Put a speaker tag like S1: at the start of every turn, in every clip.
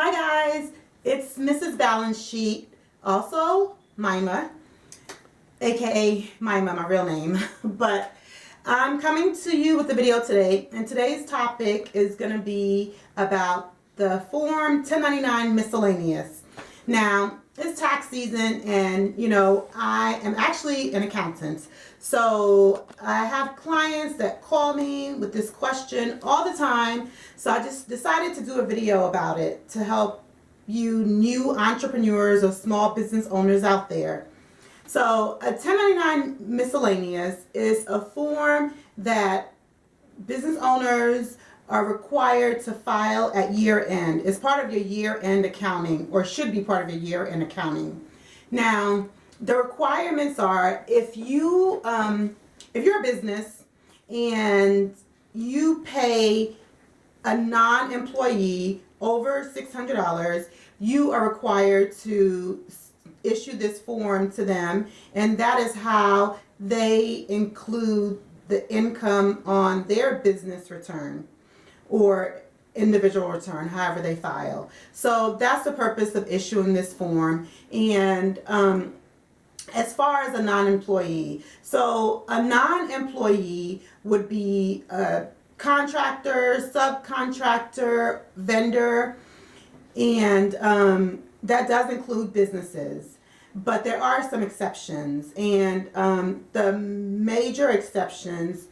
S1: Hi guys, it's Mrs. Balance Sheet, also Mima, aka Mima, my real name. But I'm coming to you with a video today, and today's topic is going to be about the Form 1099 Miscellaneous. Now, it's tax season, and I am actually an accountant. So I have clients that call me with this question all the time. So I just decided to do a video about it to help you new entrepreneurs or small business owners out there. So a 1099 Miscellaneous is a form that business owners are required to file at year end. It's part of your year end accounting, or should be part of your year end accounting. Now, the requirements are if you're a business and you pay a non-employee over $600, you are required to issue this form to them, and that is how they include the income on their business return or individual return, however they file. So that's the purpose of issuing this form. And as far as a non-employee, so a non-employee would be a contractor, subcontractor, vendor, and that does include businesses. But there are some exceptions, and the major exceptions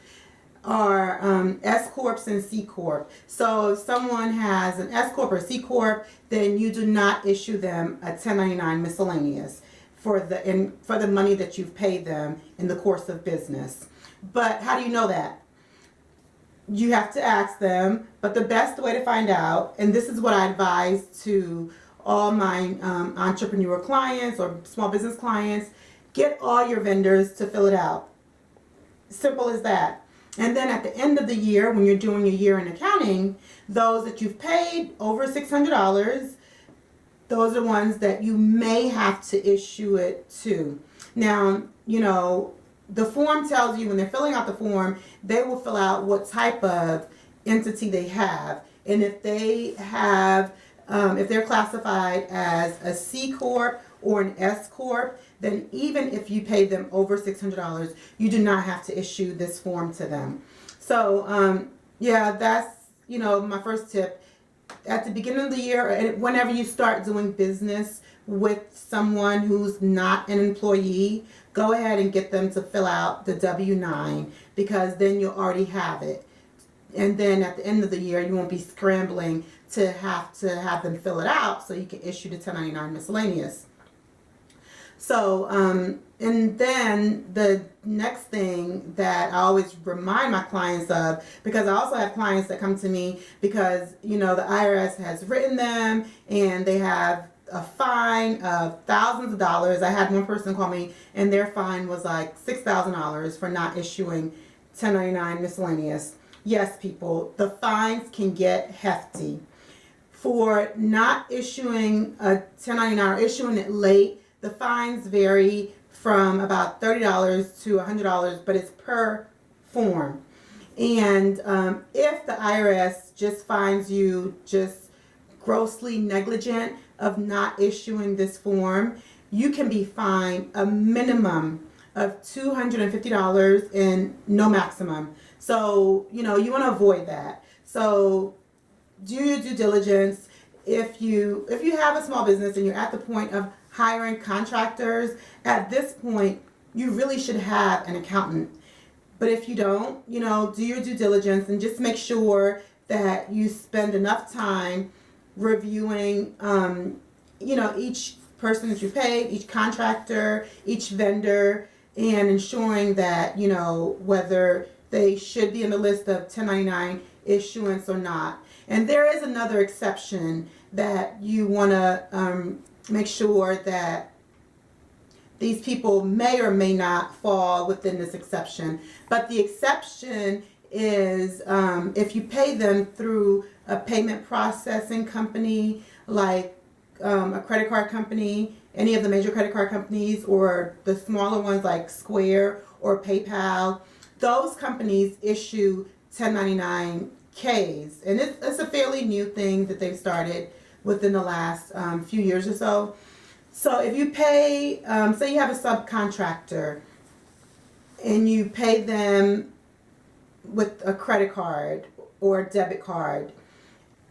S1: are S Corps and C Corp. So if someone has an S Corp or C Corp, then you do not issue them a 1099 Miscellaneous for the money that you've paid them in the course of business. But how do you know that? You have to ask them. But the best way to find out, and this is what I advise to all my entrepreneur clients or small business clients, get all your vendors to fill it out. Simple as that. And then at the end of the year, when you're doing your year-end accounting, those that you've paid over $600, those are ones that you may have to issue it to. Now, the form tells you when they're filling out the form, they will fill out what type of entity they have. And if they have, if they're classified as a C Corp or an S Corp, then even if you pay them over $600, you do not have to issue this form to them. So, yeah, that's, my first tip. At the beginning of the year, and whenever you start doing business with someone who's not an employee, go ahead and get them to fill out the W-9, because then you'll already have it. And then at the end of the year, you won't be scrambling to have them fill it out so you can issue the 1099 Miscellaneous. So, and then the next thing that I always remind my clients of, because I also have clients that come to me because, the IRS has written them and they have a fine of thousands of dollars. I had one person call me and their fine was like $6,000 for not issuing 1099 Miscellaneous. Yes, people, the fines can get hefty. For not issuing a 1099 or issuing it late, the fines vary from about $30 to $100, but it's per form. And if the IRS just finds you just grossly negligent of not issuing this form, you can be fined a minimum of $250 and no maximum. So, you want to avoid that. So do your due diligence. If you have a small business and you're at the point of hiring contractors, at this point, you really should have an accountant. But if you don't, do your due diligence and just make sure that you spend enough time reviewing, each person that you pay, each contractor, each vendor, and ensuring that, whether they should be in the list of 1099 issuance or not. And there is another exception that you want to make sure that these people may or may not fall within this exception. But the exception is if you pay them through a payment processing company like a credit card company, any of the major credit card companies, or the smaller ones like Square or PayPal. Those companies issue 1099 Ks, and it's a fairly new thing that they've started within the last few years or so. So if you pay, say you have a subcontractor and you pay them with a credit card or a debit card.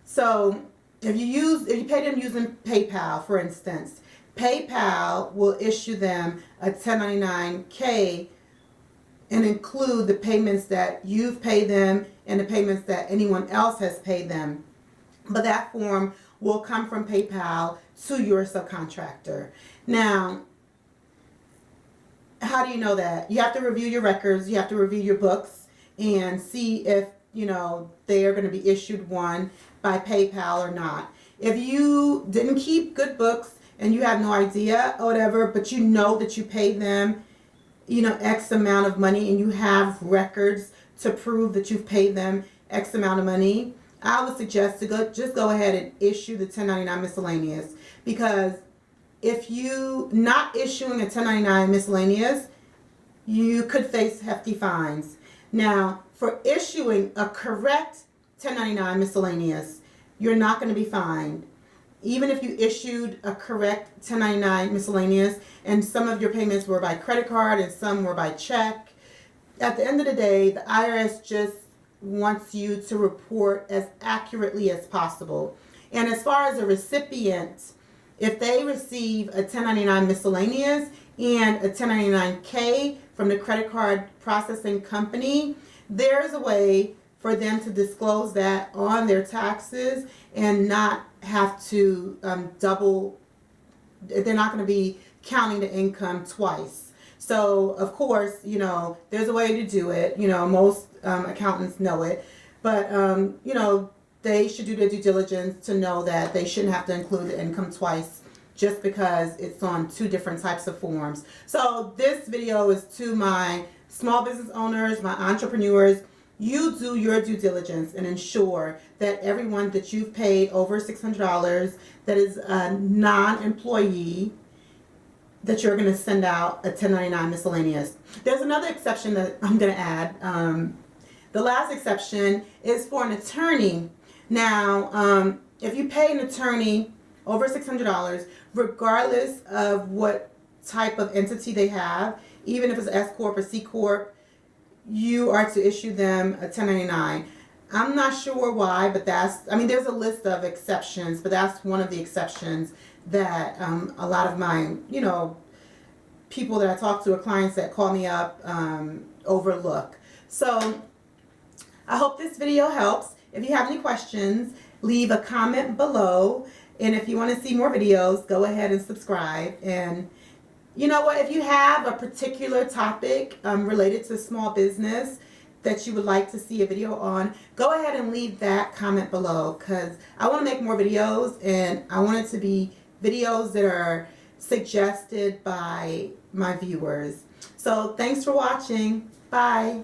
S1: So if you pay them using PayPal, for instance, PayPal will issue them a 1099-K and include the payments that you've paid them and the payments that anyone else has paid them. But that form will come from PayPal to your subcontractor. Now, how do you know that? You have to review your records, you have to review your books and see if, they are going to be issued one by PayPal or not. If you didn't keep good books and you have no idea or whatever, but you know that you paid them, X amount of money and you have records to prove that you've paid them X amount of money, I would suggest to just go ahead and issue the 1099 miscellaneous, because if you not issuing a 1099 miscellaneous, you could face hefty fines. Now, for issuing a correct 1099 miscellaneous, you're not going to be fined. Even if you issued a correct 1099 miscellaneous and some of your payments were by credit card and some were by check, at the end of the day, the IRS just wants you to report as accurately as possible. And as far as a recipient, if they receive a 1099 miscellaneous and a 1099-K from the credit card processing company, there's a way for them to disclose that on their taxes and not have to double. They're not going to be counting the income twice. So, of course, there's a way to do it. Most accountants know it. But, they should do their due diligence to know that they shouldn't have to include the income twice just because it's on two different types of forms. So this video is to my small business owners, my entrepreneurs. You do your due diligence and ensure that everyone that you've paid over $600 that is a non-employee, that you're going to send out a 1099 miscellaneous. There's another exception that I'm going to add. The last exception is for an attorney. Now, if you pay an attorney over $600, regardless of what type of entity they have, even if it's S Corp or C Corp, you are to issue them a 1099. I'm not sure why, but there's a list of exceptions, but that's one of the exceptions that a lot of my, people that I talk to or clients that call me up overlook. So I hope this video helps. If you have any questions, leave a comment below. And if you want to see more videos, go ahead and subscribe. And you know what? If you have a particular topic related to small business that you would like to see a video on, go ahead and leave that comment below, because I want to make more videos and I want it to be videos that are suggested by my viewers. So thanks for watching. Bye.